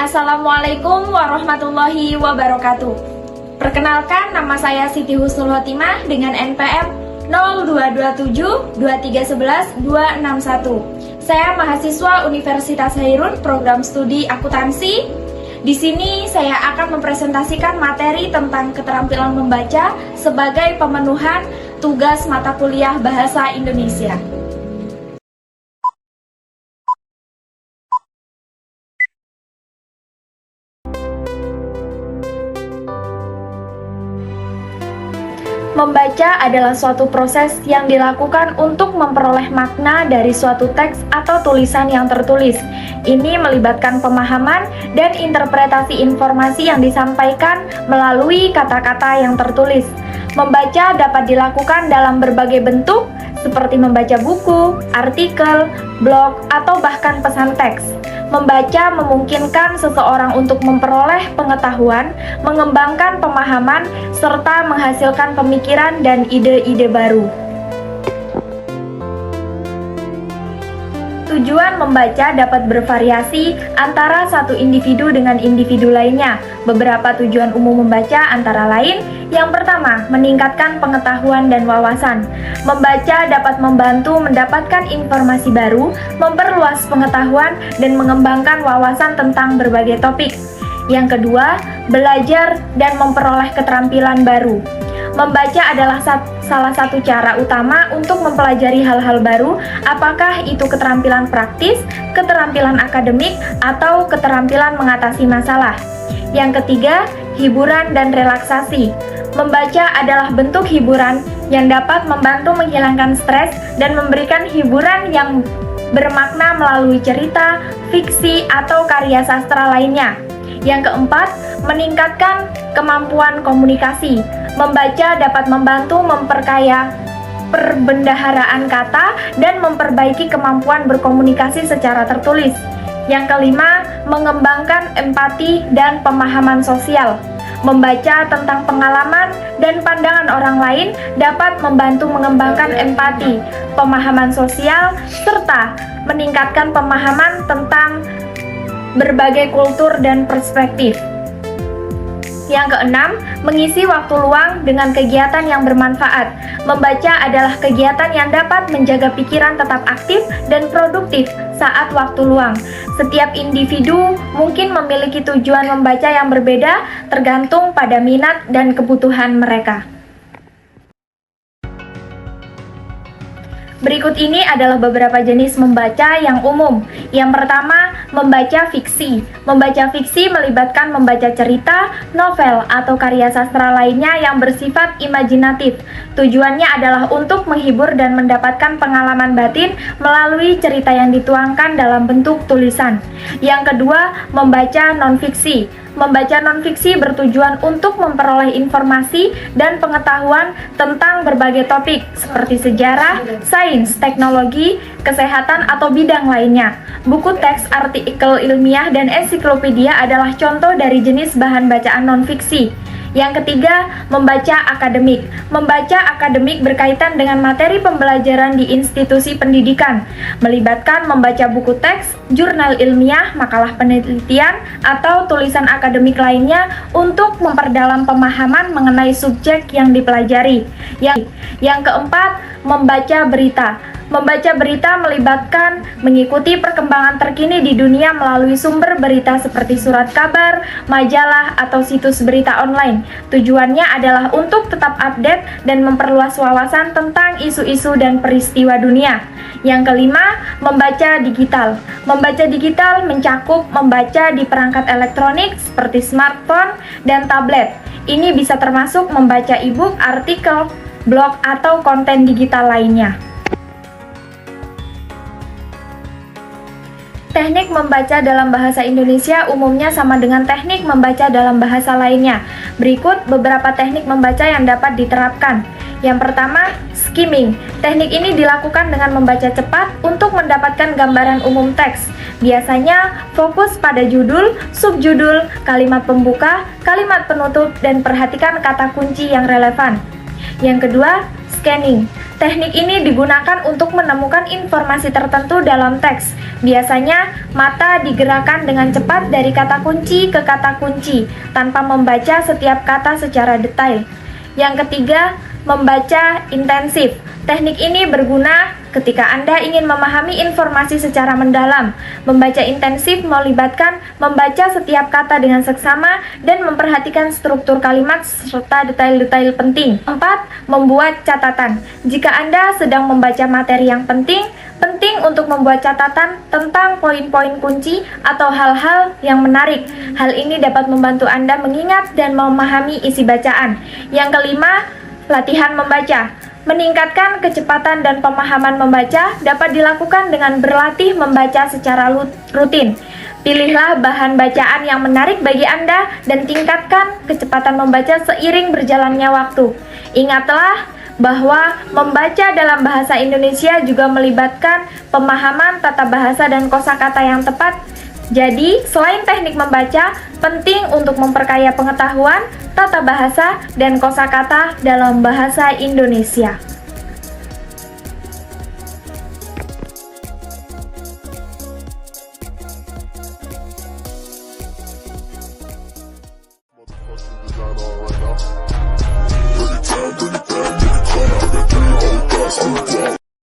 Assalamualaikum warahmatullahi wabarakatuh. Perkenalkan, nama saya Siti Husnul Khotimah dengan NPM 0227 2311 261. Saya mahasiswa Universitas Hairun, program studi akuntansi. Di sini saya akan mempresentasikan materi tentang keterampilan membaca sebagai pemenuhan tugas mata kuliah Bahasa Indonesia. Membaca adalah suatu proses yang dilakukan untuk memperoleh makna dari suatu teks atau tulisan yang tertulis. Ini melibatkan pemahaman dan interpretasi informasi yang disampaikan melalui kata-kata yang tertulis. Membaca dapat dilakukan dalam berbagai bentuk, seperti membaca buku, artikel, blog, atau bahkan pesan teks. Membaca memungkinkan seseorang untuk memperoleh pengetahuan, mengembangkan pemahaman, serta menghasilkan pemikiran dan ide-ide baru. Tujuan membaca dapat bervariasi antara satu individu dengan individu lainnya. Beberapa tujuan umum membaca antara lain: yang pertama, meningkatkan pengetahuan dan wawasan. Membaca dapat membantu mendapatkan informasi baru, memperluas pengetahuan, dan mengembangkan wawasan tentang berbagai topik. Yang kedua, belajar dan memperoleh keterampilan baru. Membaca adalah salah satu cara utama untuk mempelajari hal-hal baru, apakah itu keterampilan praktis, keterampilan akademik, atau keterampilan mengatasi masalah. Yang ketiga, hiburan dan relaksasi. Membaca adalah bentuk hiburan yang dapat membantu menghilangkan stres dan memberikan hiburan yang bermakna melalui cerita, fiksi, atau karya sastra lainnya. Yang keempat, meningkatkan kemampuan komunikasi. Membaca dapat membantu memperkaya perbendaharaan kata dan memperbaiki kemampuan berkomunikasi secara tertulis. Yang kelima, mengembangkan empati dan pemahaman sosial. Membaca tentang pengalaman dan pandangan orang lain dapat membantu mengembangkan empati, pemahaman sosial, serta meningkatkan pemahaman tentang berbagai kultur dan perspektif. Yang keenam, mengisi waktu luang dengan kegiatan yang bermanfaat. Membaca adalah kegiatan yang dapat menjaga pikiran tetap aktif dan produktif saat waktu luang. Setiap individu mungkin memiliki tujuan membaca yang berbeda, tergantung pada minat dan kebutuhan mereka. Berikut ini adalah beberapa jenis membaca yang umum. Yang pertama, membaca fiksi. Membaca fiksi melibatkan membaca cerita, novel, atau karya sastra lainnya yang bersifat imajinatif. Tujuannya adalah untuk menghibur dan mendapatkan pengalaman batin melalui cerita yang dituangkan dalam bentuk tulisan. Yang kedua, membaca non-fiksi. Membaca non-fiksi bertujuan untuk memperoleh informasi dan pengetahuan tentang berbagai topik seperti sejarah, sains, teknologi, kesehatan, atau bidang lainnya. Buku teks, artikel ilmiah, dan ensiklopedia adalah contoh dari jenis bahan bacaan non-fiksi. Yang ketiga, membaca akademik. Membaca akademik berkaitan dengan materi pembelajaran di institusi pendidikan, melibatkan membaca buku teks, jurnal ilmiah, makalah penelitian, atau tulisan akademik lainnya untuk memperdalam pemahaman mengenai subjek yang dipelajari. Yang keempat, membaca berita. Membaca berita melibatkan mengikuti perkembangan terkini di dunia melalui sumber berita seperti surat kabar, majalah, atau situs berita online. Tujuannya adalah untuk tetap update dan memperluas wawasan tentang isu-isu dan peristiwa dunia. Yang kelima, membaca digital. Membaca digital mencakup membaca di perangkat elektronik seperti smartphone dan tablet. Ini bisa termasuk membaca e-book, artikel, blog, atau konten digital lainnya. Teknik membaca dalam bahasa Indonesia umumnya sama dengan teknik membaca dalam bahasa lainnya. Berikut beberapa teknik membaca yang dapat diterapkan. Yang pertama, skimming. Teknik ini dilakukan dengan membaca cepat untuk mendapatkan gambaran umum teks. Biasanya fokus pada judul, subjudul, kalimat pembuka, kalimat penutup, dan perhatikan kata kunci yang relevan. Yang kedua, scanning. Teknik ini digunakan untuk menemukan informasi tertentu dalam teks. Biasanya, mata digerakkan dengan cepat dari kata kunci ke kata kunci, tanpa membaca setiap kata secara detail. Yang ketiga, membaca intensif. Teknik ini berguna ketika Anda ingin memahami informasi secara mendalam. Membaca intensif melibatkan membaca setiap kata dengan seksama dan memperhatikan struktur kalimat serta detail-detail penting. 4. Membuat catatan. Jika Anda sedang membaca materi yang penting untuk membuat catatan tentang poin-poin kunci atau hal-hal yang menarik. Hal ini dapat membantu Anda mengingat dan memahami isi bacaan. Yang kelima, latihan membaca. Meningkatkan kecepatan dan pemahaman membaca dapat dilakukan dengan berlatih membaca secara rutin. Pilihlah bahan bacaan yang menarik bagi Anda dan tingkatkan kecepatan membaca seiring berjalannya waktu. Ingatlah bahwa membaca dalam bahasa Indonesia juga melibatkan pemahaman tata bahasa dan kosakata yang tepat. Jadi, selain teknik membaca, penting untuk memperkaya pengetahuan, tata bahasa, dan kosakata dalam bahasa Indonesia.